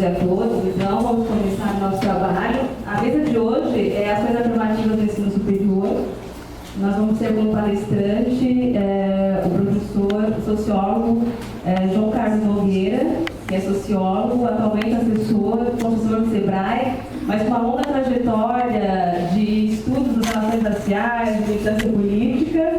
dia a todos. Então, vamos começar o nosso trabalho. A mesa de hoje é Ações Afirmativas do Ensino Superior. Nós vamos ter como palestrante o professor sociólogo João Carlos Nogueira, que é sociólogo, atualmente assessor, professor do SEBRAE, mas com uma longa trajetória de estudos das relações raciais, de militância política.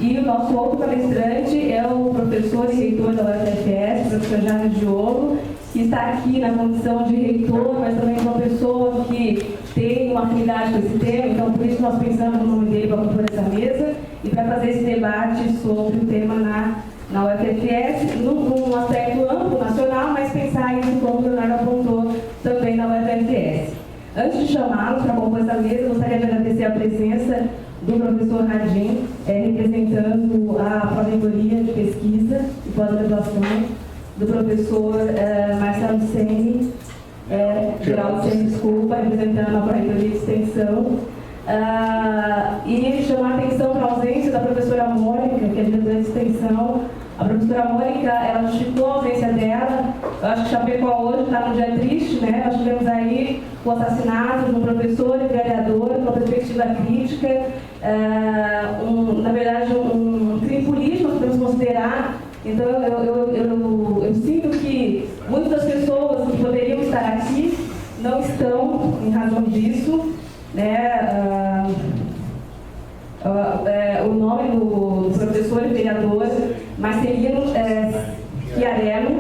E o nosso outro palestrante é o professor e reitor da UFFS, professor Jaime Diolo, que está aqui na condição de reitor, mas também uma pessoa que tem uma afinidade com esse tema, então por isso nós pensamos no nome dele para compor essa mesa e para fazer esse debate sobre o tema na UFFS, num aspecto amplo, nacional, mas pensar isso, como o Leonardo apontou, também na UFFS. Antes de chamá-los para compor essa mesa, eu gostaria de agradecer a presença do professor Radim, representando a Pró-Reitoria de Pesquisa e Pós-Graduação, do professor Marcelo Sene, Geraldo Sene, desculpa, representando a Pró-Reitoria de Extensão, e chamar a atenção para a ausência da professora Mônica, que é diretora de Extensão. A professora Mônica, ela justificou a ausência dela. Eu acho que Chapecó hoje está num dia triste, né? Nós tivemos aí o assassinato de um professor e vereador, com uma perspectiva crítica, na verdade, um crime político, nós podemos considerar. Então, eu sinto que muitas das pessoas que poderiam estar aqui não estão em razão disso, né? O nome do professor e vereador Marcelino Chiarello,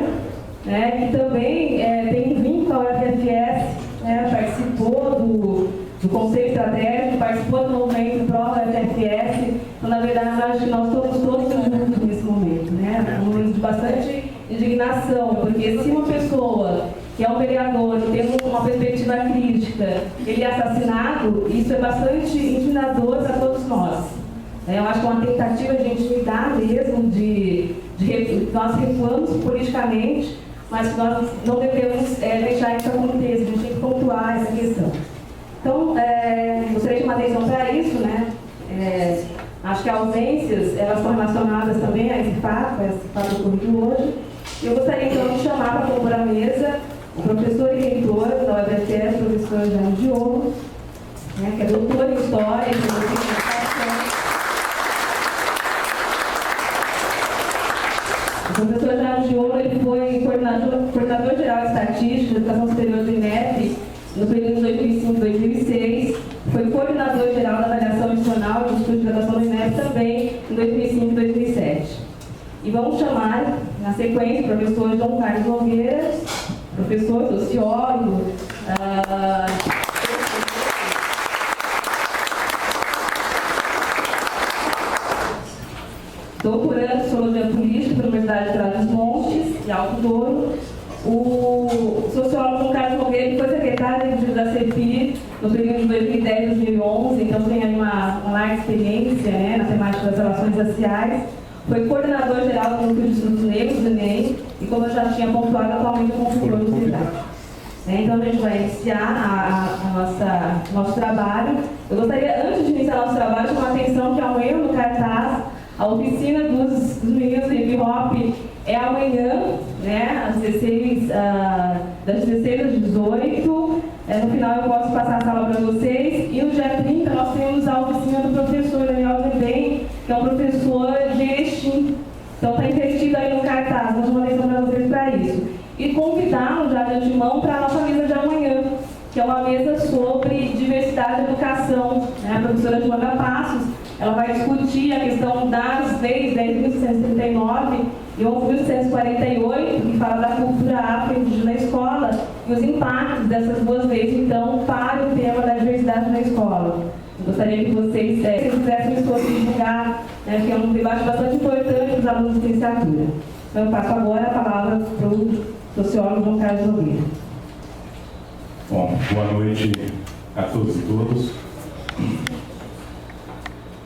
né, que também tem um vínculo à UFFS, né, participou do Conselho Estratégico, participou do movimento pró-UFFS. Então, na verdade, acho que nós estamos todos juntos nesse momento, né? Um momento de bastante indignação, porque se uma pessoa que é um vereador, tem uma perspectiva crítica, ele é assassinado, isso é bastante intimidador para todos nós. Eu acho que é uma tentativa de intimidar mesmo, nós recuamos politicamente, mas nós não devemos deixar isso acontecer, a gente tem que pontuar essa questão. Então, gostaria de chamar atenção para isso, né? Acho que ausências, elas estão relacionadas também a esse fato ocorrido hoje. Eu gostaria então de chamar para compor a mesa o professor e reitor da UFFS, o professor Jaime Diolo, né, que é doutor em História e O professor Jaime Diolo, ele foi coordenador geral de Estatística da Educação Superior do INEP no período de 2005-2006, foi coordenador geral da Avaliação Institucional do Instituto de Graduação do INEP também em 2005-2007. E vamos chamar, na sequência, o professor João Carlos Nogueira, professor, sociólogo, doutorando em Sociologia Política pela Universidade de Trás-os-Montes e Alto Douro. O sociólogo João Carlos Nogueira foi secretário da CEPIR no período de 2010 e 2011, então tem aí uma larga experiência, né, na temática das relações raciais. Foi coordenador geral do Núcleo de Estudos Negros do ENEM e, como eu já tinha pontuado, atualmente é consultor do CEDAC. Então, a gente vai iniciar nosso trabalho. Eu gostaria, antes de iniciar nosso trabalho, chamar a atenção que amanhã no cartaz, a oficina dos meninos hip hop é amanhã, né, das 16 às 18. No final eu posso passar a sala para vocês. E no dia 30 nós temos a oficina do professor Daniel Zebem, que é um professor de Erechim. Então está investido aí no cartaz, vou chamar a atenção para vocês para isso. E convidá-los já de antemão para a nossa mesa de amanhã, que é uma mesa sobre diversidade e educação. A professora Joana Passos, ela vai discutir a questão das leis 10.139 e 11.148, que fala da cultura afro-indígena na escola, e os impactos dessas duas leis, então, para o tema da diversidade na escola. Eu gostaria que vocês, se quisessem divulgar, né, que é um debate bastante importante para os alunos de licenciatura. Então, eu passo agora a palavra para o sociólogo João Carlos Nogueira. Bom, boa noite a todos e todas.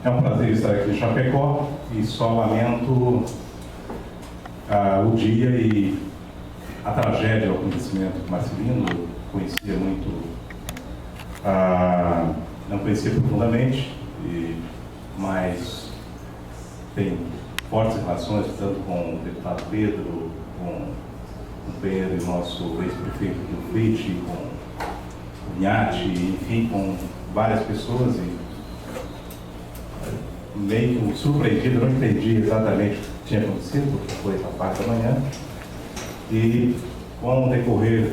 É um prazer estar aqui em Chapecó e só lamento o dia e a tragédia ao acontecimento do Marcelino. Eu conhecia muito, não conhecia profundamente, mas tem fortes relações tanto com o deputado Pedro, com companheiro e nosso ex-prefeito do Feit, com o Nhati, enfim, com várias pessoas, e meio surpreendido, não entendi exatamente o que tinha acontecido, porque foi a parte da manhã, e com o decorrer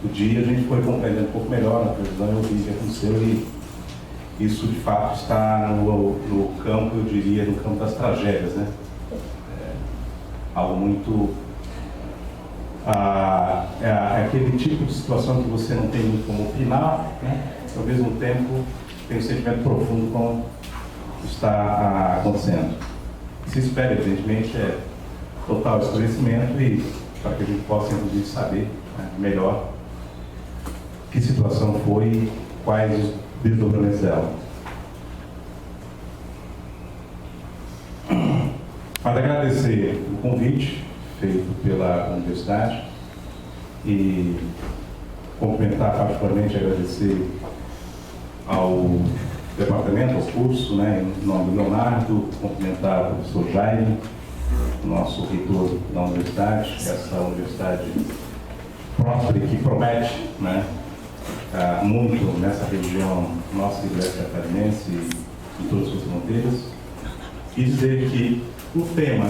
do dia a gente foi compreendendo um pouco melhor na televisão, eu vi o que aconteceu, e isso de fato está no campo, eu diria, no campo das tragédias, né? Algo muito... é aquele tipo de situação que você não tem muito como opinar, né? Ao mesmo tempo tem um sentimento profundo com o que está acontecendo. Se espera, evidentemente, total esclarecimento, e para que a gente possa, inclusive, saber, né, melhor que situação foi e quais os desdobramentos dela. Mas agradecer o convite feito pela universidade e cumprimentar, particularmente, agradecer ao departamento, ao curso, né, em nome do Leonardo, cumprimentar o professor Jaime, nosso reitor da universidade, essa universidade próspera e que promete, né, muito nessa região nossa igreja catarinense e em todas as suas fronteiras, e dizer que o tema,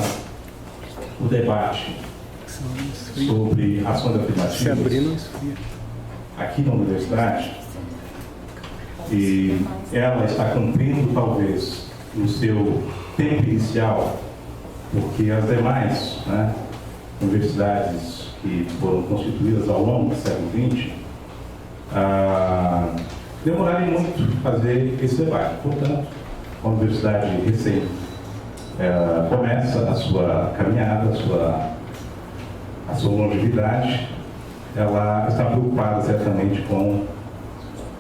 o debate sobre ações afirmativas aqui na universidade, e ela está cumprindo talvez no seu tempo inicial, porque as demais, né, universidades que foram constituídas ao longo do século XX demoraram muito fazer esse debate. Portanto, a universidade recém começa a sua caminhada, a sua longevidade. Ela está preocupada certamente com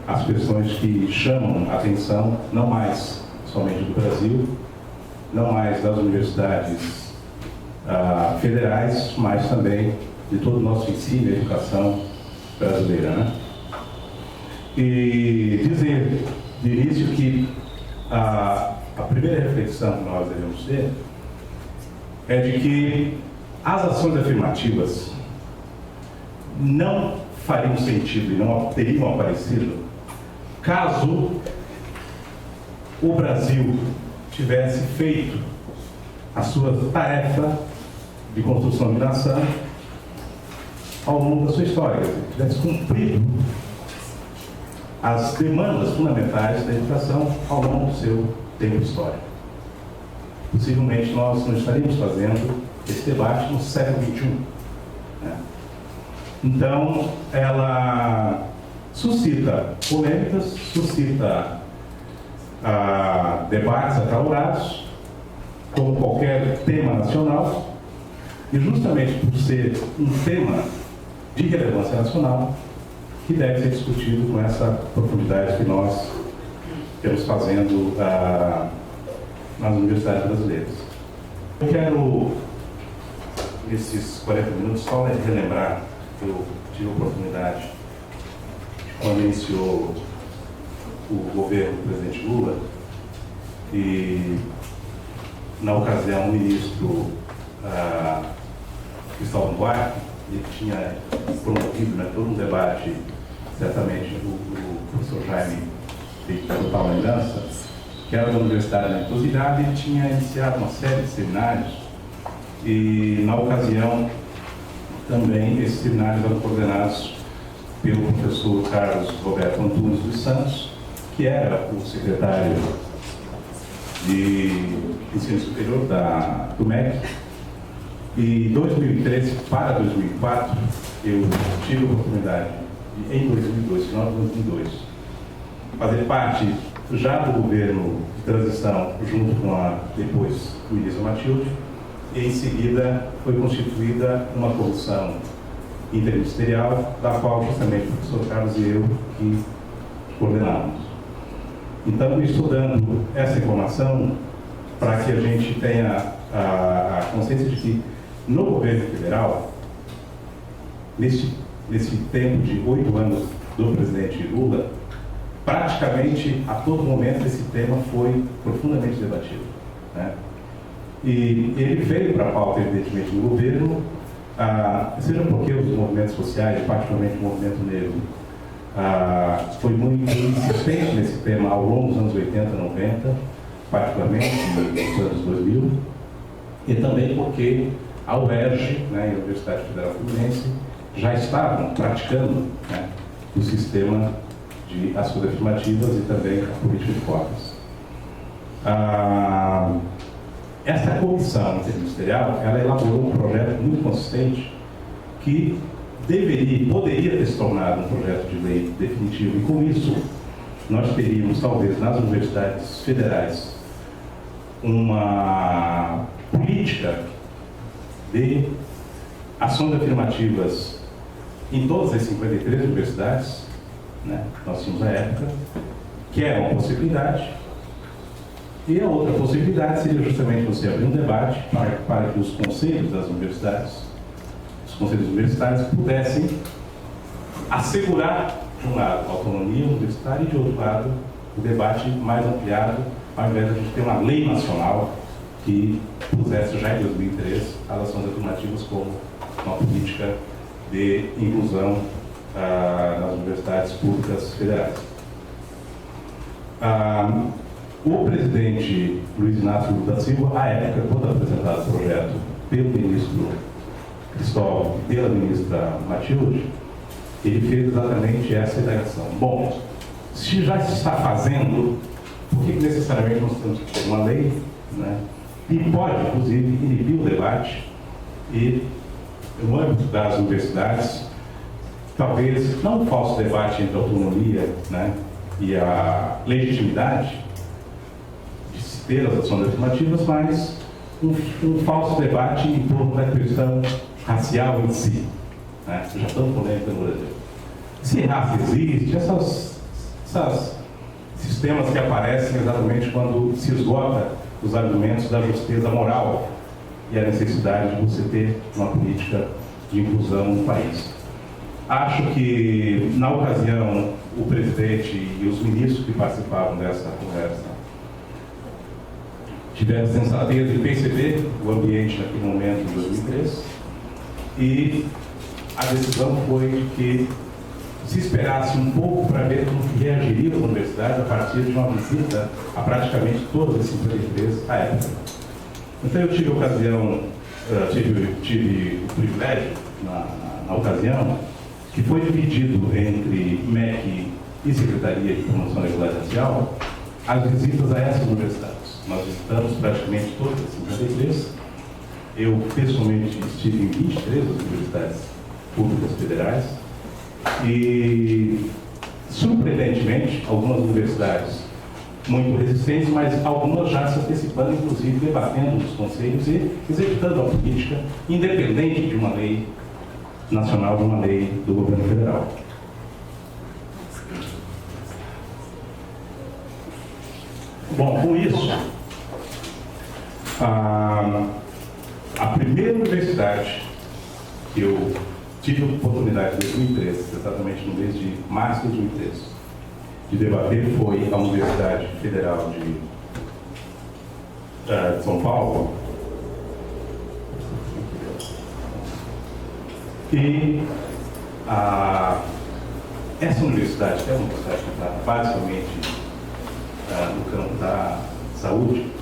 as questões que chamam a atenção, não mais somente do Brasil, não mais das universidades federais, mas também de todo o nosso ensino e educação brasileira, né? E dizer de início que a primeira reflexão que nós devemos ter é de que as ações afirmativas não fariam sentido e não teriam aparecido caso o Brasil tivesse feito a sua tarefa de construção de nação ao longo da sua história, tivesse cumprido as demandas fundamentais da educação ao longo do seu tempo histórico. Possivelmente nós não estaríamos fazendo esse debate no século XXI, né? Então, ela suscita polêmicas, suscita debates acalorados, como qualquer tema nacional, e justamente por ser um tema de relevância nacional, que deve ser discutido com essa profundidade que nós estamos fazendo nas universidades brasileiras. Eu quero, nesses 40 minutos, só relembrar que eu tive a oportunidade, quando iniciou o governo do presidente Lula, e na ocasião o ministro Cristóvão Buarque, ele tinha promovido, né, todo um debate, certamente o professor Jaime tem total lembrança, que era da Universidade da Inclusividade, ele tinha iniciado uma série de seminários, e na ocasião também esses seminários eram coordenados pelo professor Carlos Roberto Antunes dos Santos, que era o secretário de Ensino Superior do MEC. E de 2013 para 2004, eu tive a oportunidade, em 2002, final de 2002, fazer parte já do governo de transição, junto com depois o Luísa Matilde, e em seguida foi constituída uma comissão interministerial, da qual justamente o professor Carlos e eu que coordenávamos. Então, estou dando essa informação para que a gente tenha a consciência de que no governo federal, nesse tempo de 8 anos do presidente Lula, praticamente a todo momento esse tema foi profundamente debatido, né? E ele veio para a pauta, evidentemente, do governo, seja porque os movimentos sociais, particularmente o movimento negro, foi muito insistente nesse tema ao longo dos anos 80, 90, particularmente nos anos 2000, e também porque a UERJ, né, e a Universidade Federal Fluminense, já estavam praticando, né, o sistema de ações afirmativas e também a política de cotas. Essa comissão interministerial, ela elaborou um projeto muito consistente que poderia ter se tornado um projeto de lei definitivo, e com isso nós teríamos, talvez, nas universidades federais, uma política de ações afirmativas em todas as 53 universidades, né, nós tínhamos na época, que é uma possibilidade. E a outra possibilidade seria justamente você abrir um debate para que os conselhos das universidades, os conselhos universitários, pudessem assegurar, de um lado, a autonomia universitária e, de outro lado, o debate mais ampliado, ao invés de a gente ter uma lei nacional que pusesse já em 2003 as ações afirmativas como uma política de inclusão nas universidades públicas federais. O presidente Luiz Inácio Lula da Silva, à época, quando apresentado o projeto pelo ministro Cristóvão e pela ministra Matilde, ele fez exatamente essa indagação. Bom, se já se está fazendo, por que necessariamente nós temos que ter uma lei, né? E pode, inclusive, inibir o debate e, no âmbito das universidades, talvez não um falso debate entre a autonomia, né, e a legitimidade de se ter as ações afirmativas, mas um falso debate em torno da questão racial em si, né, já tão polêmica no Brasil. Se raça existe, esses sistemas que aparecem exatamente quando se esgota os argumentos da justeza moral e a necessidade de você ter uma política de inclusão no país. Acho que, na ocasião, o presidente e os ministros que participavam dessa conversa tiveram sensatez de perceber o ambiente naquele momento, em 2003, e a decisão foi que se esperasse um pouco para ver como que reagiria as universidades a partir de uma visita a praticamente todas as 53 à época. Então eu tive a ocasião, tive o privilégio, na ocasião, que foi dividido entre MEC e Secretaria de Promoção da Igualdade Racial, as visitas a essas universidades. Nós visitamos praticamente todas as 53. Eu, pessoalmente, estive em 23 das universidades públicas federais e, surpreendentemente, algumas universidades muito resistentes, mas algumas já se antecipando, inclusive debatendo nos conselhos e executando a política independente de uma lei nacional, de uma lei do governo federal. Bom, com isso, a primeira universidade que eu tive a oportunidade em 2013, exatamente no mês de março de 2013, de debater foi a Universidade Federal de São Paulo. E essa universidade, que é uma universidade que está basicamente no campo da saúde,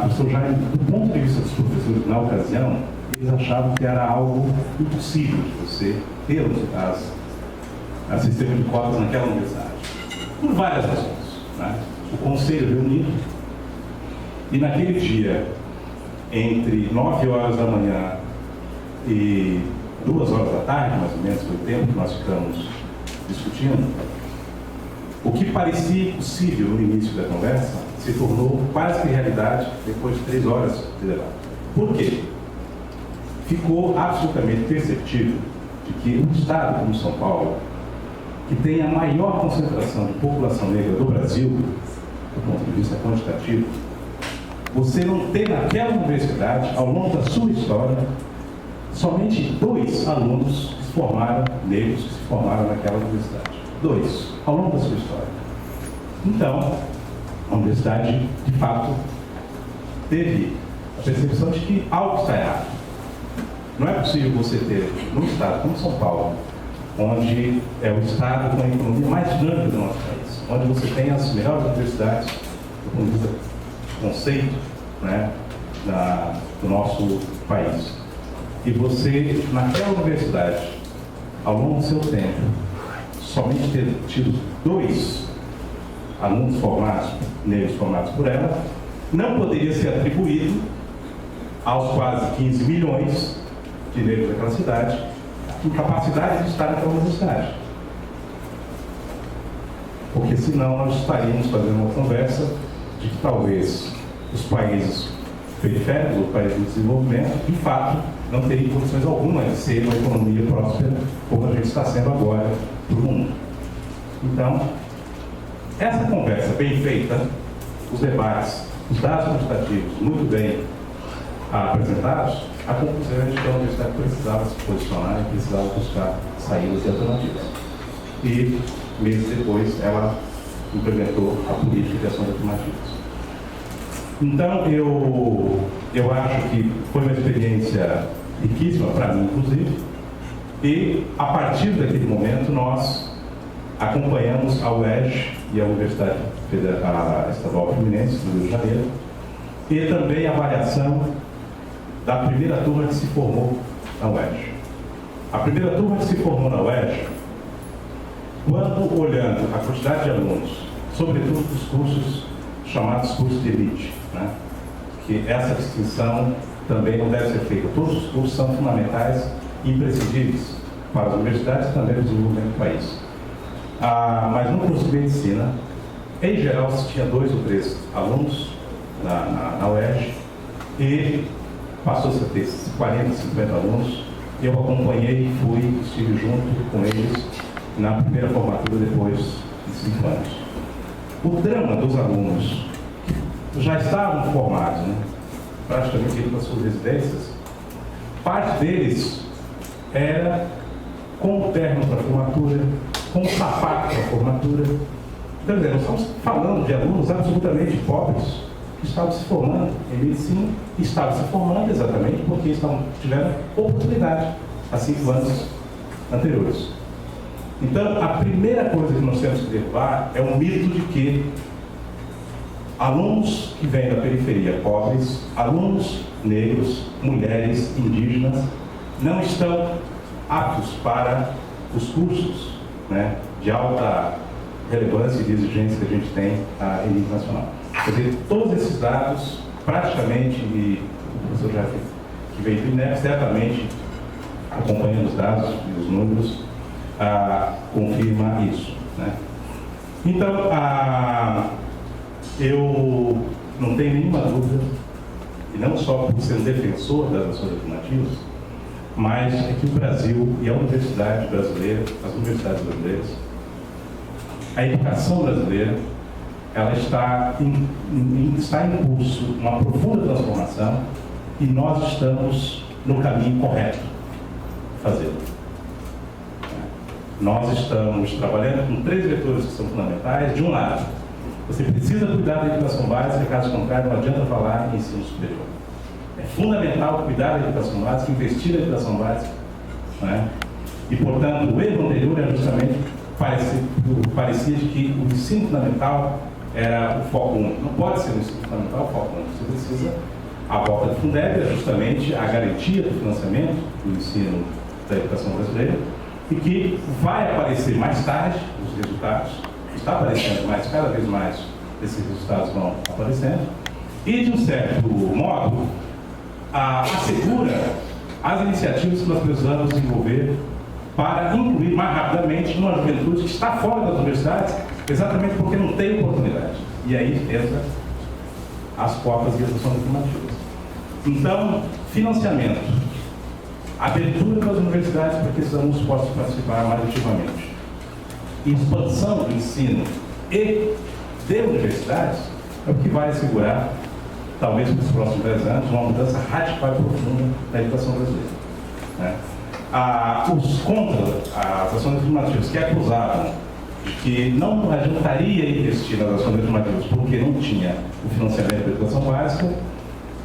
do ponto de vista dos professores na ocasião, eles achavam que era algo impossível de você ter a sistema de cotas naquela universidade, por várias razões, né? O conselho reunido, e naquele dia, entre 9 horas da manhã e 2 horas da tarde, mais ou menos, foi o tempo que nós ficamos discutindo, o que parecia impossível no início da conversa se tornou quase que realidade depois de 3 horas de debate. Por quê? Ficou absolutamente perceptível de que um estado como São Paulo, que tem a maior concentração de população negra do Brasil, do ponto de vista quantitativo, você não tem naquela universidade, ao longo da sua história, somente 2 alunos que se formaram, negros, que se formaram naquela universidade. 2, ao longo da sua história. Então, a universidade, de fato, teve a percepção de que algo está errado. Não é possível você ter, num estado como São Paulo, onde é o estado com a economia mais dinâmica do nosso país, onde você tem as melhores universidades do ponto de vista do conceito, né, do nosso país. E você, naquela universidade, ao longo do seu tempo, somente ter tido 2 alunos formados, negros formados por ela, não poderia ser atribuído aos quase 15 milhões de negros daquela cidade, com capacidade de estar naquela universidade. Porque senão nós estaríamos fazendo uma conversa de que talvez os países periféricos, os países de desenvolvimento, de fato, não teriam condições alguma de ser uma economia próspera como a gente está sendo agora para o mundo. Então, essa conversa bem feita, os debates, os dados quantitativos muito bem apresentados, a conclusão é de que a universidade precisava se posicionar e precisava buscar saídas e alternativas. E, meses depois, ela implementou a política de ações afirmativas. Então, eu acho que foi uma experiência riquíssima para mim, inclusive, e, a partir daquele momento, nós acompanhamos a UERJ e a Universidade Estadual Fluminense do Rio de Janeiro, e também a avaliação da primeira turma que se formou na UERJ. A primeira turma que se formou na UERJ, quando olhando a quantidade de alunos, sobretudo dos cursos chamados cursos de elite, né? Que essa distinção também não deve ser feita. Todos os cursos são fundamentais e imprescindíveis para as universidades e também para o desenvolvimento do país. Mas no curso de medicina, em geral, se tinha 2 ou 3 alunos na UERJ e passou-se a ter 40, 50 alunos. Eu acompanhei, estive junto com eles na primeira formatura depois de 5 anos. O drama dos alunos que já estavam formados, né, praticamente indo para as suas residências, parte deles era com o terno para a formatura, com o sapato para a formatura. Então, nós estamos falando de alunos absolutamente pobres que estavam se formando em medicina, e estavam se formando exatamente porque tiveram oportunidade há 5 anos anteriores. Então, a primeira coisa que nós temos que derrubar é o mito de que alunos que vêm da periferia, pobres, alunos negros, mulheres, indígenas, não estão aptos para os cursos, né, de alta relevância e de exigência que a gente tem a nível nacional. Quer dizer, todos esses dados, praticamente, e o professor já que veio do INEP, certamente, acompanhando os dados e os números, confirma isso, né? Então, eu não tenho nenhuma dúvida, e não só por ser um defensor das ações afirmativas, mas é que o Brasil e a universidade brasileira, as universidades brasileiras, a educação brasileira, ela está em curso uma profunda transformação, e nós estamos no caminho correto de fazê-lo. Nós estamos trabalhando com 3 vetores que são fundamentais. De um lado, você precisa cuidar da educação básica, caso contrário, não adianta falar em ensino superior. É fundamental cuidar da educação básica, investir na educação básica, né? E, portanto, o erro anterior era justamente parecia de que o ensino fundamental era o foco único. Não pode ser o ensino fundamental o foco único. Você precisa, a volta do Fundeb é justamente a garantia do financiamento do ensino da educação brasileira, e que vai aparecer mais tarde os resultados, está aparecendo mais, cada vez mais esses resultados vão aparecendo, e de um certo modo assegura as iniciativas que nós precisamos desenvolver para incluir mais rapidamente uma juventude que está fora das universidades, exatamente porque não tem oportunidade. E aí entra as cotas e as ações afirmativas. Então, financiamento, abertura das universidades para que esses alunos possam participar mais ativamente, expansão do ensino e de universidades é o que vai assegurar, talvez nos próximos 10 anos, uma mudança radical e profunda na educação brasileira, né? Os contra as ações afirmativas que acusavam de que não adiantaria investir nas ações afirmativas porque não tinha o financiamento da educação básica,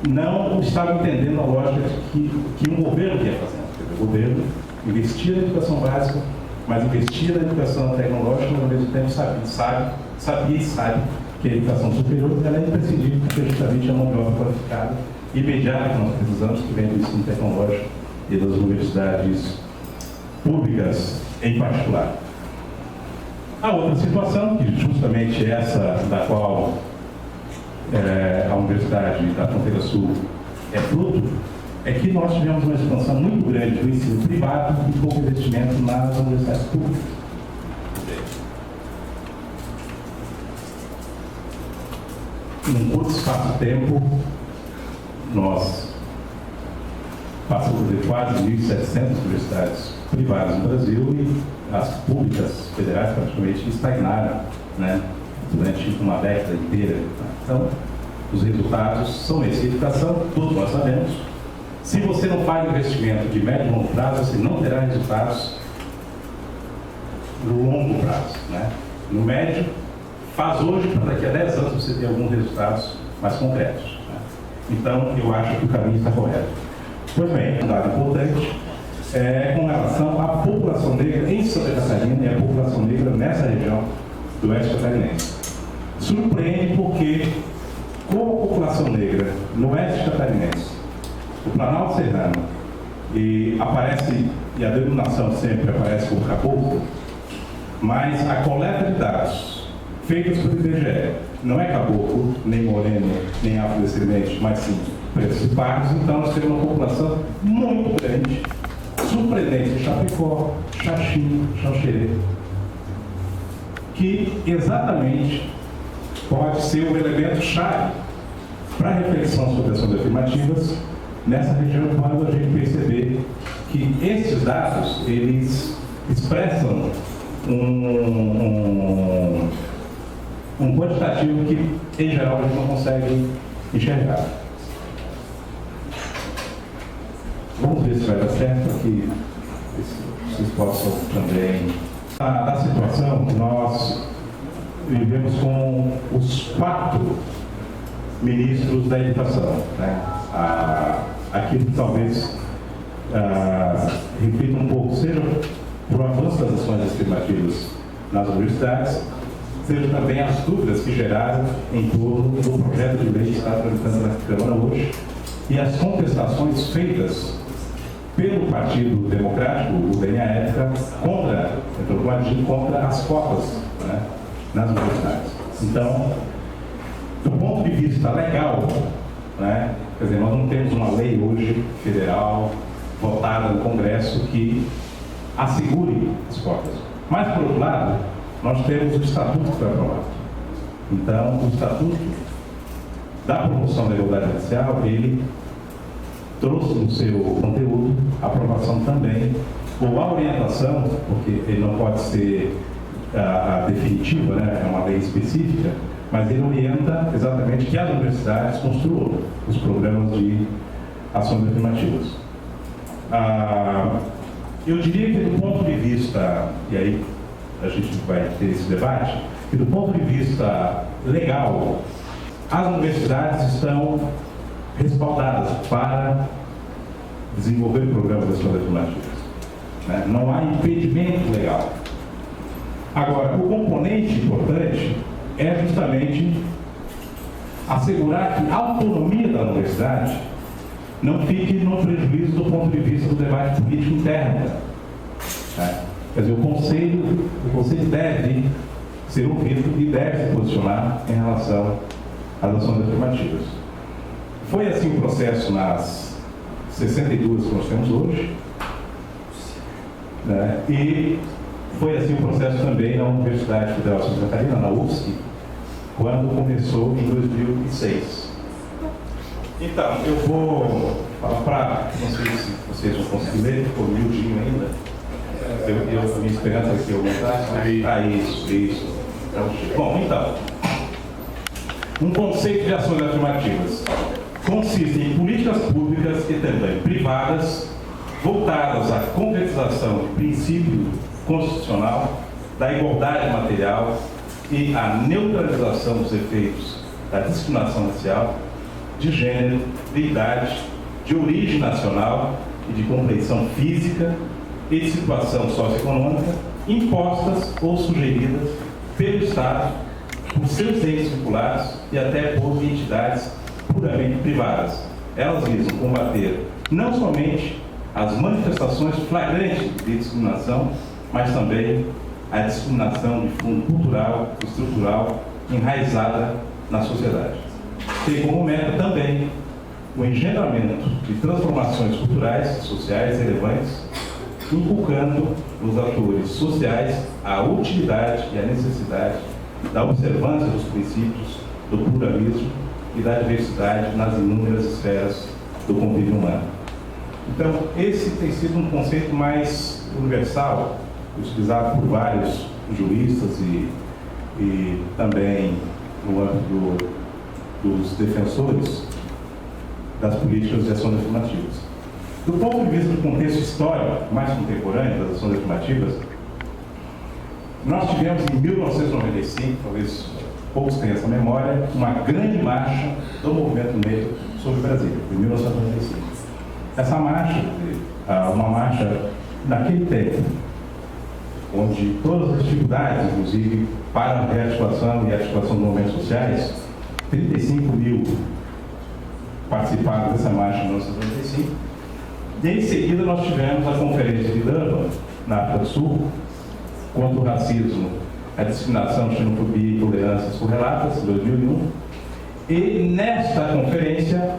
não estavam entendendo a lógica que um governo quer fazer. O governo investia na educação básica, mas investia na educação tecnológica, mas ao mesmo tempo sabia e sabe que a educação superior ela é imprescindível, porque justamente a mão de obra qualificada imediata que nós precisamos, que vem do ensino tecnológico e das universidades públicas em particular. A outra situação, que justamente essa da qual a Universidade da Fronteira Sul é fruto, é que nós tivemos uma expansão muito grande do ensino privado e pouco investimento nas universidades públicas. Num curto espaço de tempo, nós passamos a ter quase 1.700 universidades privadas no Brasil e as públicas federais praticamente estagnaram, né, durante uma década inteira. Então, os resultados são esses. Educação, todos nós sabemos. Se você não faz investimento de médio e longo prazo, você não terá resultados no longo prazo, né? No médio, faz hoje para daqui a 10 anos você ter alguns resultados mais concretos, né? Então, eu acho que o caminho está correto. Pois bem, um dado importante é com relação à população negra em Santa Catarina e a população negra nessa região do oeste catarinense. Surpreende porque, como a população negra no oeste catarinense, o Planalto Serrano, e a denominação sempre aparece como caboclo, mas a coleta de dados feitos pelo IBGE não é caboclo, nem moreno, nem afrodescendente, mas sim pretos e pardos. Então nós temos uma população muito grande, surpreendente em Chapecó, Xaxim, Xanxerê, que exatamente pode ser um elemento chave para a reflexão sobre ações afirmativas nessa região, quando a gente perceber que esses dados, eles expressam um quantitativo que, em geral, a gente não consegue enxergar. Vamos ver se vai dar certo aqui, vocês possam também. Na situação, nós vivemos com os 4 ministros da educação, né? Aquilo que talvez reflita um pouco, seja por avanço das ações afirmativas nas universidades, seja também as dúvidas que geraram em torno do projeto de lei que está tramitando na Câmara hoje e as contestações feitas pelo Partido Democrático, o DEM à época, contra as cotas, né, nas universidades. Então, do ponto de vista legal, né, quer dizer, nós não temos uma lei hoje federal votada no Congresso que assegure as cotas. Mas, por outro lado, nós temos o Estatuto que foi aprovado. Então, o Estatuto da Promoção da Igualdade Racial, ele trouxe no seu conteúdo a aprovação também, ou a orientação, porque ele não pode ser a definitiva, né, é uma lei específica, mas ele orienta exatamente que as universidades construam os programas de ações afirmativas. Eu diria que do ponto de vista, e aí a gente vai ter esse debate, que do ponto de vista legal, as universidades estão respaldadas para desenvolver programas de ações afirmativas, né? Não há impedimento legal. Agora, o componente importante é justamente assegurar que a autonomia da universidade não fique no prejuízo do ponto de vista do debate político interno, né? Quer dizer, o conselho deve ser ouvido e deve se posicionar em relação às ações afirmativas. Foi assim o processo nas 62 que nós temos hoje, né? E foi assim o processo também na Universidade Federal de Santa Catarina, na UFSC, quando começou em 2006. Então, eu vou falar para, não sei se vocês vão conseguir ler, ficou miudinho ainda. A minha esperança é que eu aumentasse. Isso. Bom, então, um conceito de ações afirmativas consiste em políticas públicas e também privadas voltadas à concretização do princípio constitucional da igualdade material e à neutralização dos efeitos da discriminação racial de gênero, de idade, de origem nacional e de compleição física e de situação socioeconômica impostas ou sugeridas pelo Estado, por seus entes vinculados e até por entidades puramente privadas. Elas visam combater não somente as manifestações flagrantes de discriminação, mas também a discriminação de fundo cultural e estrutural enraizada na sociedade. Tem como meta também o engendramento de transformações culturais e sociais relevantes, inculcando nos atores sociais a utilidade e a necessidade da observância dos princípios do pluralismo e da diversidade nas inúmeras esferas do convívio humano. Então, esse tem sido um conceito mais universal, utilizado por vários juristas e também no âmbito dos defensores das políticas de ações afirmativas. Do ponto de vista do contexto histórico mais contemporâneo das ações afirmativas, nós tivemos em 1995, talvez poucos tenham essa memória, uma grande marcha do movimento negro sobre Brasília, em 1995. Essa marcha, uma marcha naquele tempo, onde todas as dificuldades, inclusive para a rearticulação e a articulação dos movimentos sociais, 35 mil participaram dessa marcha em 1995. E em seguida nós tivemos a Conferência de Durban, na África do Sul, contra o racismo, a discriminação, xenofobia e intolerâncias correlatas, em 2001. E nesta conferência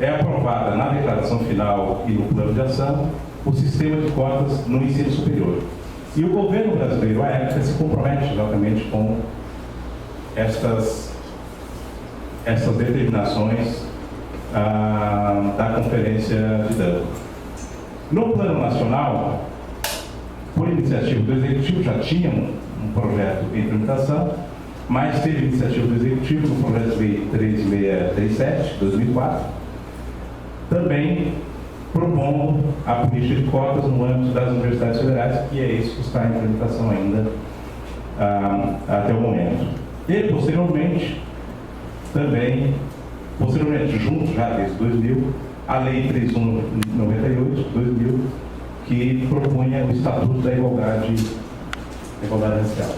é aprovada na declaração final e no plano de ação o sistema de cotas no ensino superior. E o governo brasileiro, à época, se compromete exatamente com estas determinações da Conferência de Durban. No plano nacional, por iniciativa do Executivo, já tinha um projeto em tramitação, mas teve iniciativa do Executivo no projeto de lei 3637, de 2004, também propondo a política de cotas no âmbito das universidades federais, que é isso que está em tramitação ainda até o momento. E, posteriormente, junto já desde 2000, a Lei 3198, 2000, que propunha o Estatuto da Igualdade Racial.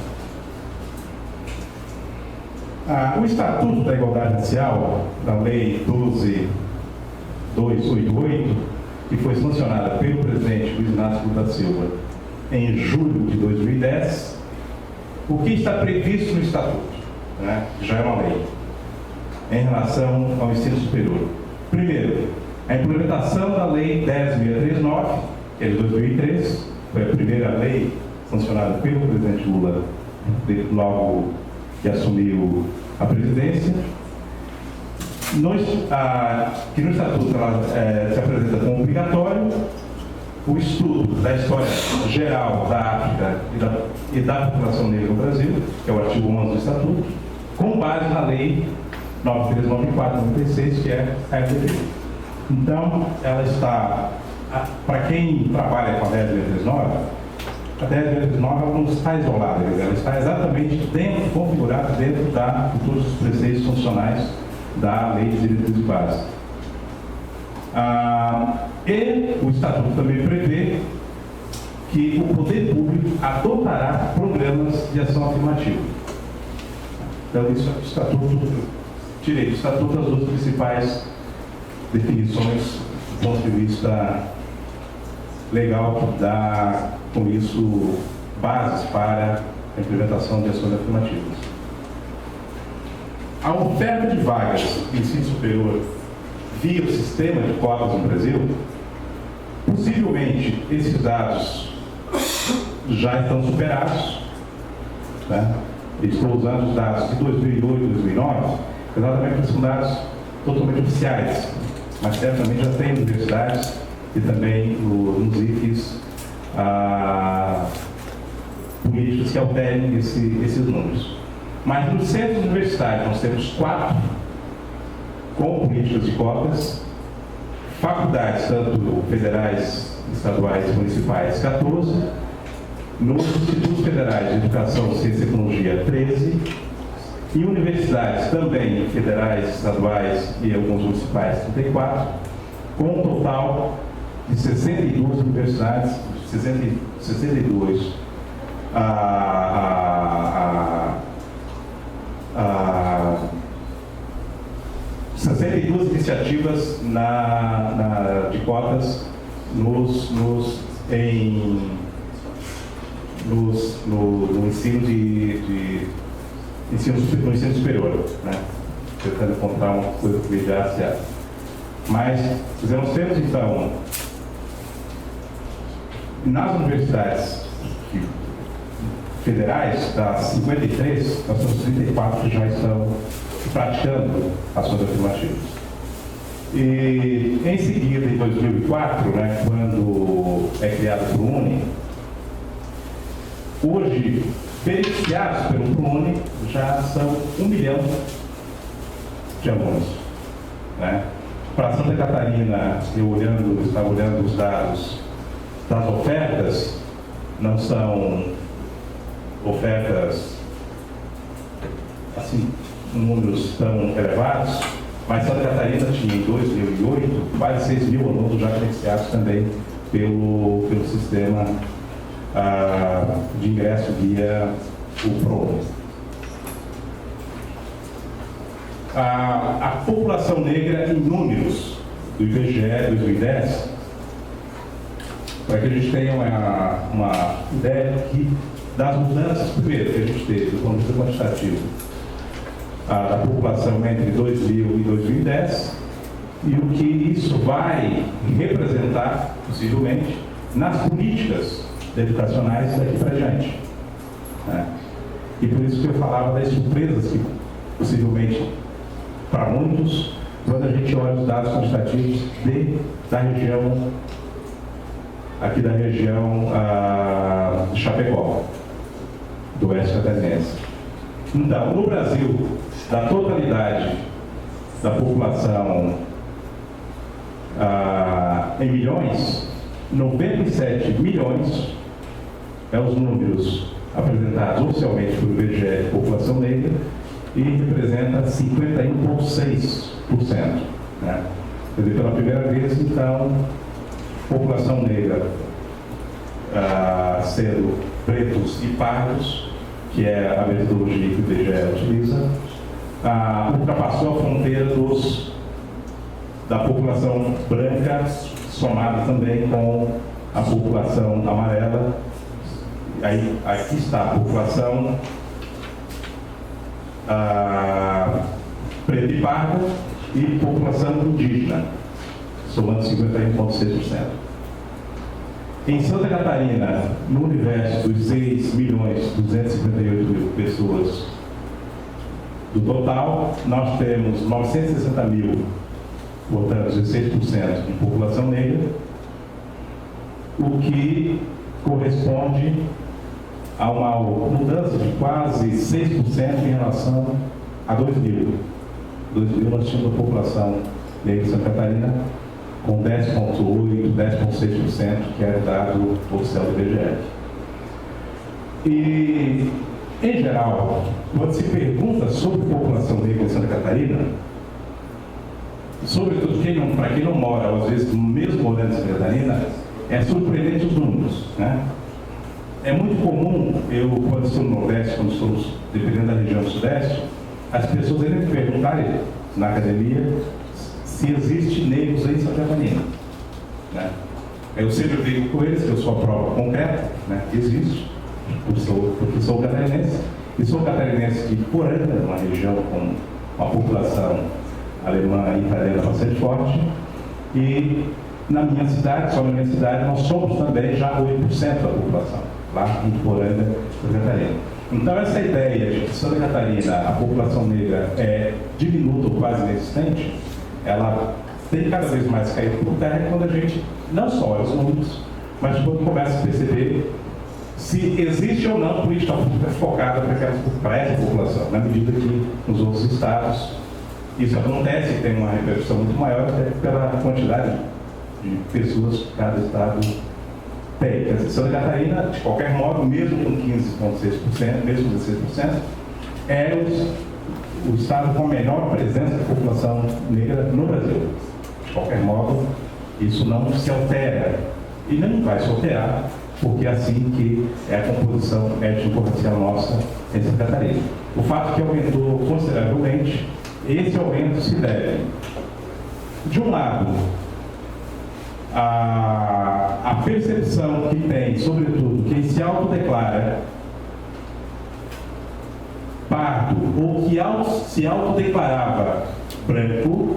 O Estatuto da Igualdade Racial, da Lei 12288, que foi sancionada pelo presidente Luiz Inácio Lula da Silva em julho de 2010, o que está previsto no Estatuto, né, que já é uma lei, em relação ao ensino superior? Primeiro, a implementação da Lei 10.639, que é de 2003, foi a primeira lei sancionada pelo presidente Lula logo que assumiu a presidência, que no Estatuto se apresenta como obrigatório o estudo da história geral da África e da população negra no Brasil, que é o artigo 11 do Estatuto, com base na Lei 9394/96, que é a LDB. Então, ela está, para quem trabalha com a 10.639, a 10.639 não está isolada, ela está exatamente configurada dentro de todos os preceitos funcionais da Lei de Diretrizes de Base. E o Estatuto também prevê que o poder público adotará programas de ação afirmativa. Então, isso é o Estatuto, tirei do Estatuto as duas principais definições do ponto de vista legal, que dá, com isso, bases para a implementação de ações afirmativas. A oferta de vagas de ensino superior via o sistema de cotas no Brasil, possivelmente esses dados já estão superados, né? Estou usando os dados de 2008 e 2009, exatamente porque são dados totalmente oficiais, mas certamente já tem universidades e também nos IFES políticas que alterem esses números. Mas nos centros universitários nós temos 4 com políticas de cotas, faculdades, tanto federais, estaduais e municipais, 14, nos institutos federais de educação, ciência e tecnologia, 13, Em universidades também federais, estaduais e alguns municipais, 34, com um total de 62 universidades, 62 62 iniciativas de cotas no ensino superior, né? Tentando encontrar uma coisa que ligasse a. Mas nós temos então nas universidades federais, das 53, nós temos 34 que já estão praticando ações afirmativas. E em seguida, em 2004, né, quando é criado o ProUni, hoje, beneficiados pelo ProUni, já são 1 milhão de alunos. Né? Para Santa Catarina, eu estava olhando os dados das ofertas, não são ofertas assim, números tão elevados, mas Santa Catarina tinha em 2008 quase 6 mil alunos já beneficiados também pelo sistema de ingresso via o ProUni. A população negra em números do IBGE 2010, para que a gente tenha uma ideia das mudanças, primeiro, que a gente teve do ponto de vista quantitativo, da população entre 2000 e 2010, e o que isso vai representar, possivelmente, nas políticas educacionais daqui para diante. Né? E por isso que eu falava das surpresas que, possivelmente, para muitos, quando a gente olha os dados quantitativos da região, aqui da região de Chapecó, do oeste catarinense. Então, no Brasil, da totalidade da população em milhões, 97 milhões é os números apresentados oficialmente pelo IBGE de população negra e representa 51,6%. Né? Quer dizer, pela primeira vez, então, população negra sendo pretos e pardos, que é a metodologia que o IBGE utiliza, ultrapassou a fronteira da população branca, somada também com a população amarela. Aí, aqui está a população preta e parda e população indígena, somando 51,6%. Em Santa Catarina, no universo dos 6.258.000 pessoas do total, nós temos 960 mil, portanto, 16% de população negra, o que corresponde a uma mudança de quase 6% em relação a 2000. 2000 nós tínhamos a população negra de Santa Catarina com 10,8%, 10,6%, que era o dado oficial do IBGE. E, em geral, quando se pergunta sobre a população negra em Santa Catarina, sobretudo para quem não mora, ou às vezes mesmo morando em Santa Catarina, é surpreendente os números. Né? É muito comum, quando estou no Nordeste, quando estou dependendo da região do Sudeste, as pessoas ainda me perguntarem na academia se existe negros em Santa Catarina. Né? Eu sempre digo com eles que eu sou a prova concreta, né? Que existe, porque sou catarinense, e sou catarinense de Poranga, uma região com uma população alemã e italiana bastante forte, e na minha cidade, só na minha cidade, nós somos também já 8% da população, lá em Poranga, Santa Catarina. Então, essa ideia de que Santa Catarina, a população negra é diminuta ou quase inexistente, ela tem cada vez mais caído por terra quando a gente não só olha os números, mas quando começa a perceber se existe ou não política pública focada para essa população, na medida que nos outros estados isso acontece e tem uma repercussão muito maior até pela quantidade de pessoas que cada estado tem. Quer dizer, Santa Catarina, de qualquer modo, mesmo com 15,6%, mesmo com 16%, é o estado com a menor presença da população negra no Brasil. De qualquer modo, isso não se altera e nem vai se alterar, porque é assim que é a composição étnico-racial nossa em Santa Catarina. O fato que aumentou consideravelmente, esse aumento se deve, de um lado, a percepção que tem, sobretudo, quem se autodeclara pardo ou que se autodeclarava branco,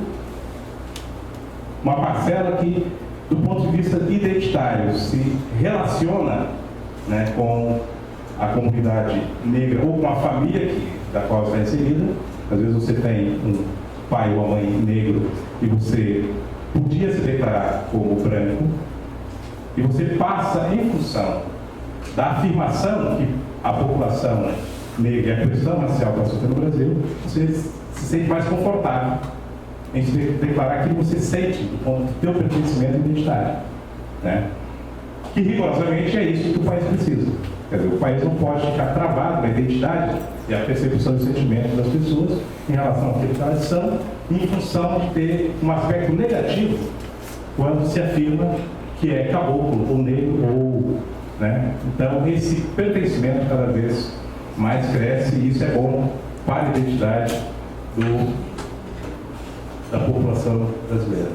uma parcela que, do ponto de vista identitário, se relaciona, né, com a comunidade negra ou com a família da qual está inserida. Às vezes você tem um pai ou uma mãe negro e você podia se declarar como branco, e você passa, em função da afirmação que a população negra e a questão racial passou pelo Brasil, você se sente mais confortável em se declarar aquilo que você sente do ponto do teu pertencimento identitário, né? Que rigorosamente é isso que o país precisa. Quer dizer, o país não pode ficar travado na identidade e a percepção e sentimento das pessoas em relação àquilo que elas são, em função de ter um aspecto negativo quando se afirma que é caboclo ou negro ou, né? Então esse pertencimento cada vez mais cresce e isso é bom para a identidade da população brasileira.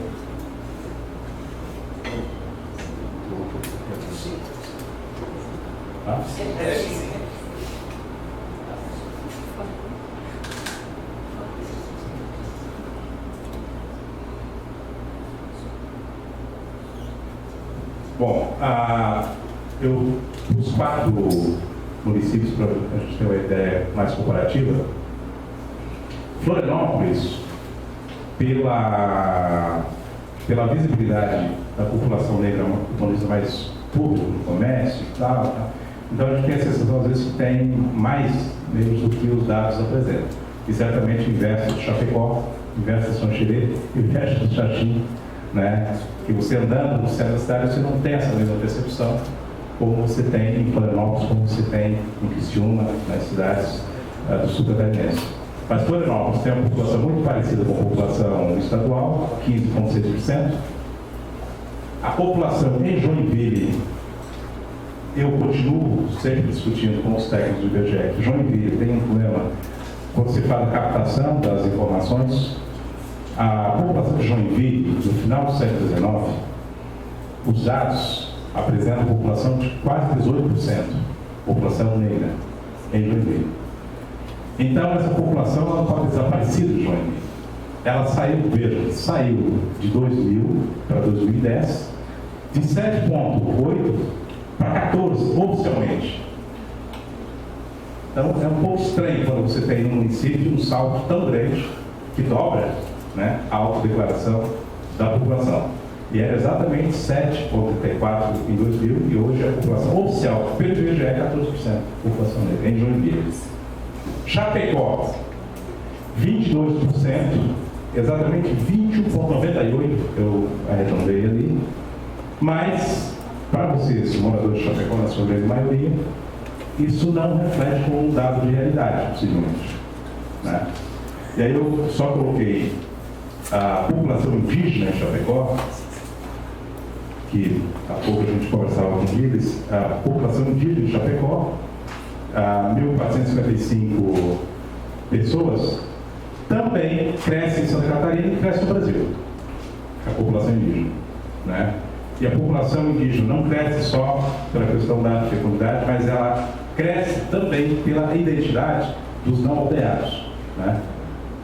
Tá? Bom, os 4 municípios, para a gente ter uma ideia mais comparativa, Florianópolis, pela visibilidade da população negra, uma população mais pública no comércio e tal, então a gente tem a sensação, às vezes, que tem mais negros do que os dados apresentam. E certamente inverso de Chapecó, inverso de São Xerê, inverso de Xaxim, né? Que você andando no centro da cidade, você não tem essa mesma percepção como você tem em Florianópolis, como você tem em Criciúma, nas cidades do sul catarinense. Mas Florianópolis tem uma população muito parecida com a população estadual, 15,6%. A população em Joinville, eu continuo sempre discutindo com os técnicos do IBGE que Joinville tem um problema quando se fala da captação das informações. A população de Joinville, no final do século XIX, os dados apresentam a população de quase 18%, população negra em Joinville. Então, essa população ela pode ter desaparecido de Joinville. Ela saiu de 2000 para 2010, de 7,8 para 14, oficialmente. Então, é um pouco estranho quando você tem um município um salto tão grande que dobra, né, a autodeclaração da população. E era exatamente 7,34 em 2000 e hoje a população oficial pelo IBGE é 14% da população negra em Joinville. Chapecó, 22%, exatamente 21,98, eu arredondei ali, mas, para vocês, moradores de Chapecó, na sua grande maioria, isso não reflete como um dado de realidade, possivelmente, né? E aí eu só coloquei a população indígena em Chapecó, que há pouco a gente conversava com eles, a população indígena de Chapecó, 1.455 pessoas, também cresce em Santa Catarina e cresce no Brasil, a população indígena, né? E a população indígena não cresce só pela questão da fecundidade, mas ela cresce também pela identidade dos não aldeados, né?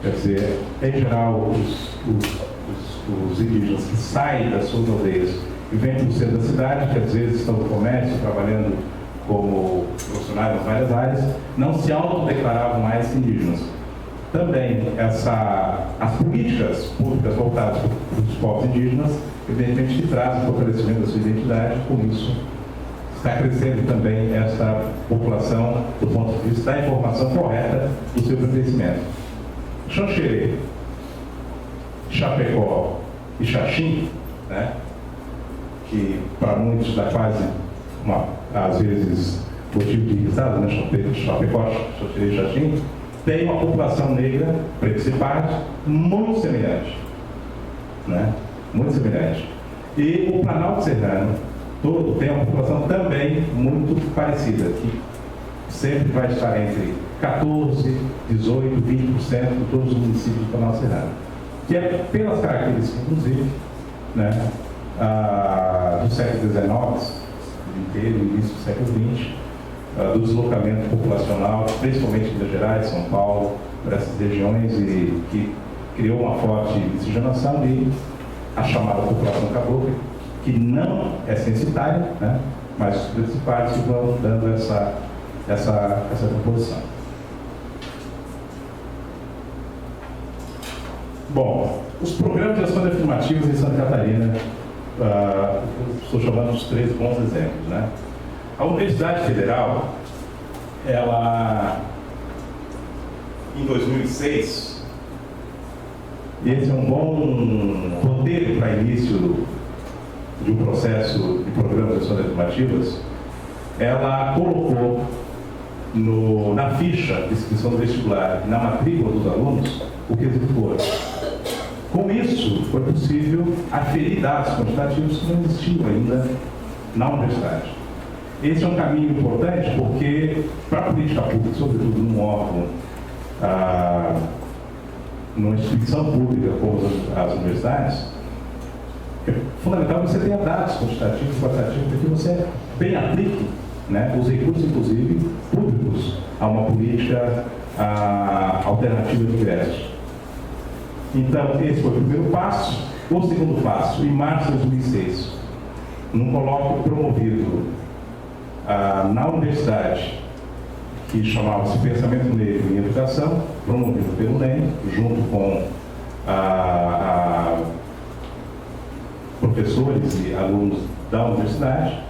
Quer dizer, em geral, os indígenas que saem das suas aldeias e vêm para o centro da cidade, que às vezes estão no comércio, trabalhando como profissionais em várias áreas, não se autodeclaravam mais indígenas. Também as políticas públicas voltadas para os povos indígenas, evidentemente, que trazem o fortalecimento da sua identidade, com isso está crescendo também essa população do ponto de vista da informação correta do seu pertencimento. Xanxerê, Chapecó e Xaxim, né, que para muitos dá quase, às vezes, motivo de risada, né, Chapecó, Xanxerê e Xaxim, tem uma população negra, pretos e pardos, muito semelhante. Né? Muito semelhante. E o Planalto Serrano todo tem uma população também muito parecida, que sempre vai estar entre 14%, 18%, 20% de todos os municípios do Planalto Serrano. Que é pelas características, inclusive, né, do século XIX inteiro, início do século XX, do deslocamento populacional, principalmente em Minas Gerais, São Paulo, para essas regiões, e que criou uma forte miscigenação e a chamada população cabocla, que não é censitária, né, mas os principais que vão dando essa composição. Bom, os programas de ações afirmativas em Santa Catarina, estou chamando os 3 bons exemplos, né? A Universidade Federal, ela, em 2006, e esse é um bom roteiro para início de um processo de programas de ações afirmativas, ela colocou na ficha de inscrição do vestibular e na matrícula dos alunos o quesito for. Com isso, foi possível aferir dados quantitativos que não existiam ainda na universidade. Esse é um caminho importante porque, para a política pública, sobretudo num órgão, numa instituição pública como as universidades, é fundamental que você tenha dados quantitativos e qualitativos para que você bem aplique, né, os recursos, inclusive, públicos a uma política alternativa de ingresso. Então, esse foi o primeiro passo. O segundo passo, em março de 2006, num colóquio promovido na universidade, que chamava-se Pensamento Negro em Educação, promovido pelo NEM, junto com professores e alunos da universidade,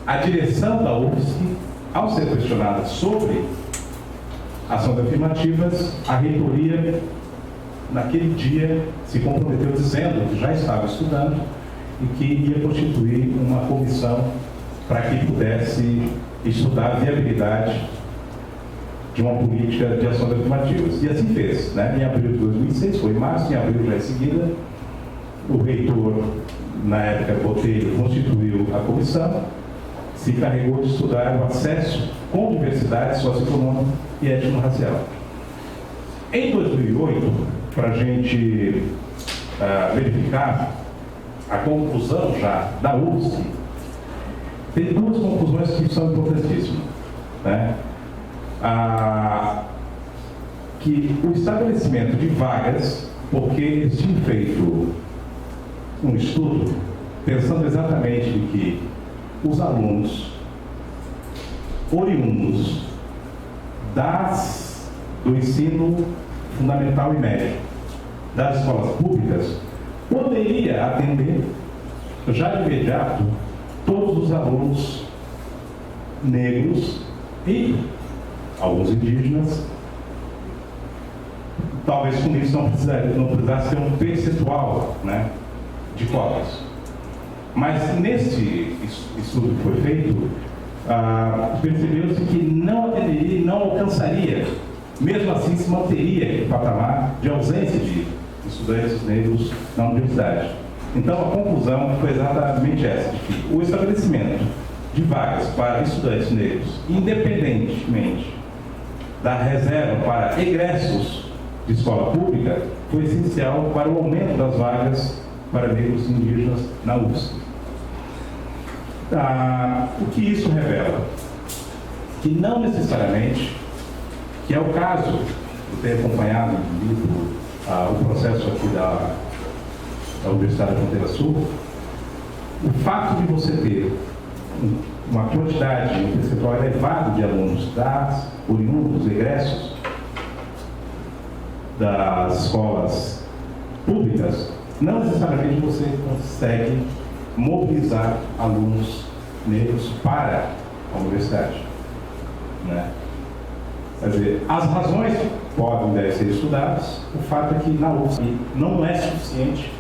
a direção da UFSC, ao ser questionada sobre ações afirmativas, a reitoria, naquele dia, se comprometeu dizendo que já estava estudando e que ia constituir uma comissão para que pudesse estudar a viabilidade de uma política de ações afirmativas. E assim fez, né? Em abril de 2006, foi em março, em abril já em seguida, o reitor, na época, Botelho, constituiu a comissão, se encarregou de estudar o acesso com diversidade socioeconômica e étnico-racial. Em 2008, para a gente verificar a conclusão já da UFSC, tem 2 conclusões que são importantíssimas, né? Que o estabelecimento de vagas, porque eles tinham feito um estudo pensando exatamente em que os alunos oriundos do ensino fundamental e médio das escolas públicas poderia atender já de imediato todos os alunos negros e alguns indígenas. Talvez com isso não precisasse ter um percentual, né, de cotas. Mas nesse estudo que foi feito, percebeu-se que não atenderia e não alcançaria, mesmo assim se manteria o patamar de ausência de estudantes negros na universidade. Então a conclusão foi exatamente essa, de que o estabelecimento de vagas para estudantes negros, independentemente da reserva para egressos de escola pública, foi essencial para o aumento das vagas para negros e indígenas na UFSC. O que isso revela? Que não necessariamente, que é o caso de ter acompanhado no livro o processo aqui da Universidade da Fronteira Sul, o fato de você ter uma quantidade, um percentual elevado de alunos oriundos, egressos das escolas públicas, não necessariamente você consegue mobilizar alunos negros para a universidade, né? Quer dizer, as razões devem ser estudadas, o fato é que na UFSC não é suficiente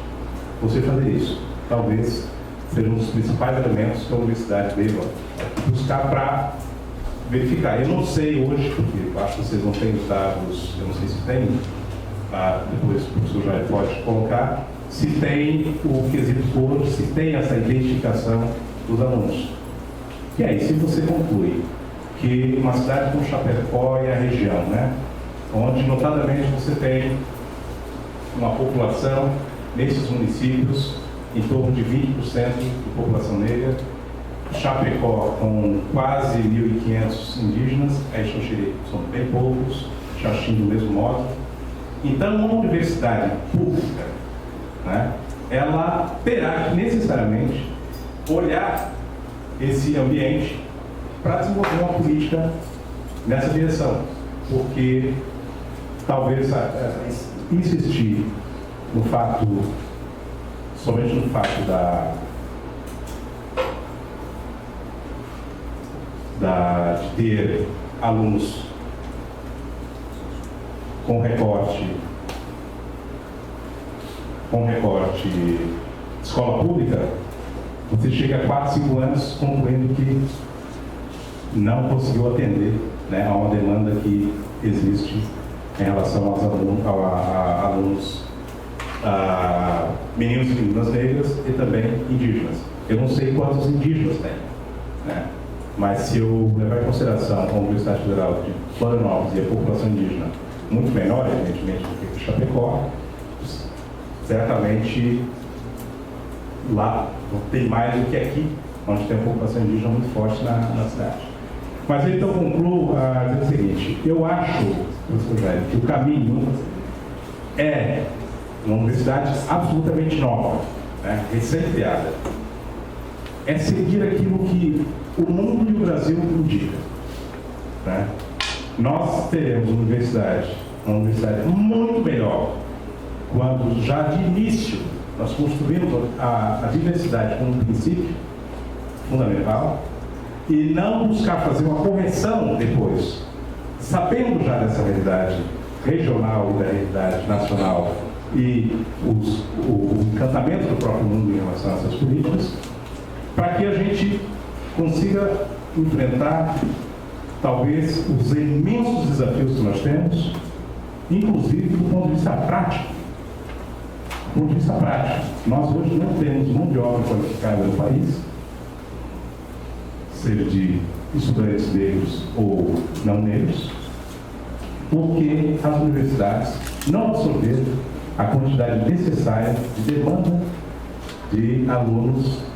você fazer isso. Talvez seja um dos principais elementos que a universidade deva buscar para verificar. Eu não sei hoje, porque acho que vocês não têm os dados, eu não sei se tem, depois o professor Jair pode colocar, se tem o quesito cor, se tem essa identificação dos alunos. E aí, se você conclui que uma cidade como Chapecó e a região, né, onde notadamente você tem uma população nesses municípios em torno de 20% de população negra, Chapecó com quase 1.500 indígenas, aí Xoxerê são bem poucos, Xaxim do mesmo modo. Então, uma universidade pública, né, ela terá que necessariamente olhar esse ambiente para desenvolver uma política nessa direção, porque talvez insistir no fato, somente no fato de ter alunos com recorte de escola pública, você chega a 4, 5 anos concluindo que não conseguiu atender, né, a uma demanda que existe em relação aos alunos, meninos e meninas negras e também indígenas. Eu não sei quantos indígenas tem, né? Mas se eu levar em consideração a Universidade Federal de Florianópolis e a população indígena muito menor, evidentemente, do que Chapecó, certamente lá tem mais do que aqui, onde tem a população indígena muito forte na cidade. Mas então concluo dizendo o seguinte: eu acho, professor Jair, que o caminho é uma universidade absolutamente nova, né, recém-criada. É seguir aquilo que o mundo e o Brasil indicam, né? Nós teremos uma universidade muito melhor quando já de início nós construímos a diversidade como um princípio fundamental e não buscar fazer uma correção depois, sabendo já dessa realidade regional e da realidade nacional e o encantamento do próprio mundo em relação a essas políticas, para que a gente consiga enfrentar talvez os imensos desafios que nós temos, inclusive do ponto de vista prático. Do ponto de vista prático, nós hoje não temos mão de obra qualificada no país, seja de estudantes negros ou não negros, porque as universidades não absorveram a quantidade necessária de demanda de alunos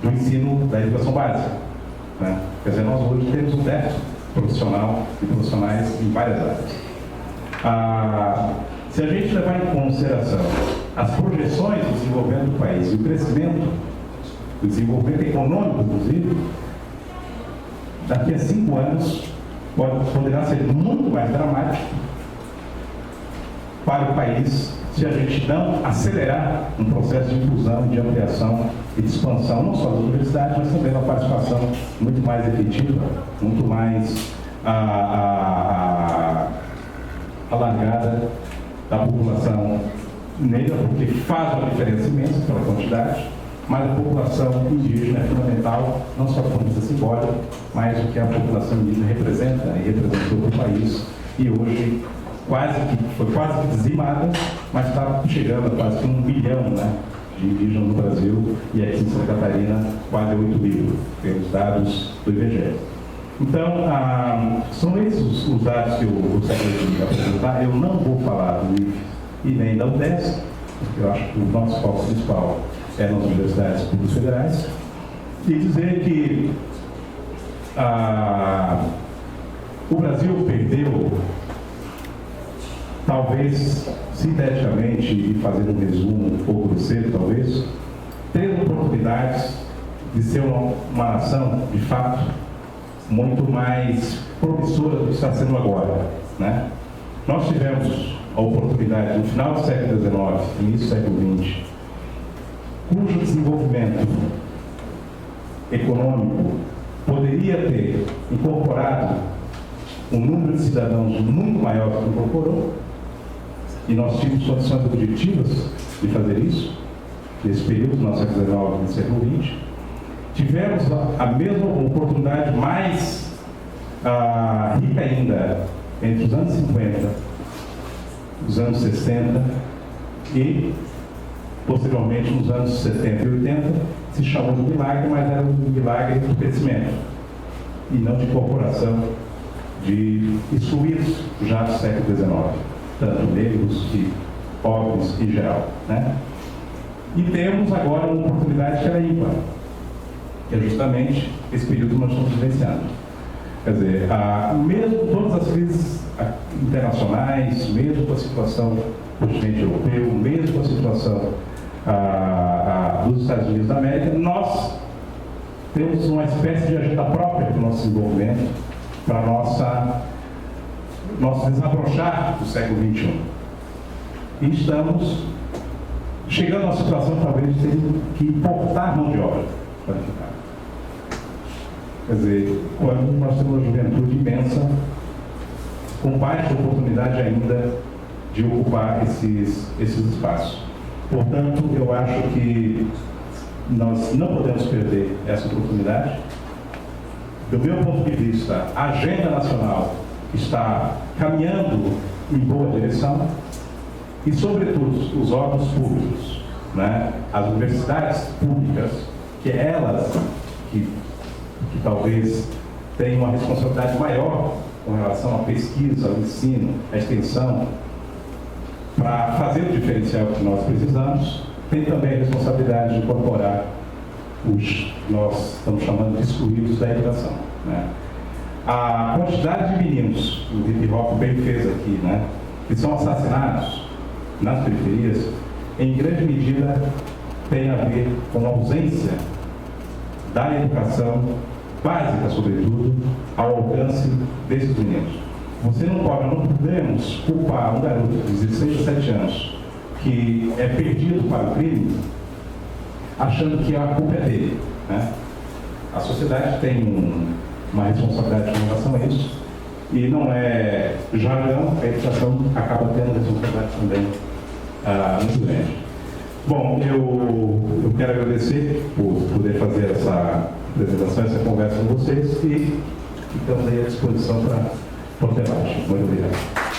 do ensino da educação básica, né? Quer dizer, nós hoje temos um déficit profissional e profissionais em várias áreas. Se a gente levar em consideração as projeções do desenvolvimento do país e o crescimento, o desenvolvimento econômico, inclusive, daqui a 5 anos poderá ser muito mais dramático para o país se a gente não acelerar um processo de inclusão, de ampliação e de expansão, não só das universidades, mas também da participação muito mais efetiva, muito mais alargada da população negra, porque faz uma diferença imensa pela quantidade, mas a população indígena é fundamental, não só do ponto de vista simbólico, mas o que a população indígena representa e representou para o país, e hoje foi quase que dizimada, mas está chegando a quase 1 milhão, né, de indígenas no Brasil, e aqui em Santa Catarina quase 8 mil, pelos dados do IBGE. Então, são esses os dados que eu gostaria de apresentar. Eu não vou falar do IFE e nem da UDESC, porque eu acho que o nosso foco principal é nas universidades públicas federais, e dizer que o Brasil perdeu, talvez sinteticamente, e fazendo um resumo um pouco grosseiro, talvez, 3 oportunidades de ser uma nação, de fato, muito mais promissora do que está sendo agora, né? Nós tivemos a oportunidade, no final do século XIX, início do século XX, cujo desenvolvimento econômico poderia ter incorporado um número de cidadãos muito maior do que incorporou, e nós tínhamos condições objetivas de fazer isso, nesse período, no século XIX e no século XX. tivemos a mesma oportunidade mais rica ainda entre os anos 50, os anos 60 e posteriormente nos anos 70 e 80, se chamou de milagre, mas era um milagre do crescimento e não de incorporação de excluídos já do século XIX, tanto negros e pobres em geral, né? E temos agora uma oportunidade que era ímpar, que é justamente esse período que nós estamos vivenciando. Quer dizer, mesmo todas as crises internacionais, mesmo com a situação do continente europeu, mesmo com a situação dos Estados Unidos da América, nós temos uma espécie de agenda própria para o nosso desenvolvimento, para nosso desabrochar do século XXI. E estamos chegando a uma situação, talvez, de ter que importar mão de obra qualificada. Quer dizer, quando nós temos uma juventude imensa, com baixa oportunidade ainda de ocupar esses espaços. Portanto, eu acho que nós não podemos perder essa oportunidade. Do meu ponto de vista, a agenda nacional está caminhando em boa direção e, sobretudo, os órgãos públicos, né? As universidades públicas, que elas que talvez tenham uma responsabilidade maior com relação à pesquisa, ao ensino, à extensão, para fazer o diferencial que nós precisamos, tem também a responsabilidade de incorporar os, nós estamos chamando de excluídos da educação, né? A quantidade de meninos, o Hip Hop bem fez aqui, né, que são assassinados nas periferias, em grande medida tem a ver com a ausência da educação básica, sobretudo, ao alcance desses meninos. Não podemos culpar um garoto de 16 a 17 anos que é perdido para o crime, achando que a culpa é dele, né? A sociedade tem uma responsabilidade com relação a isso, e não é jargão, a educação acaba tendo responsabilidade também muito grande. Bom, eu quero agradecer por poder fazer essa apresentação, essa conversa com vocês, e ficamos aí à disposição para o debate. Muito obrigado.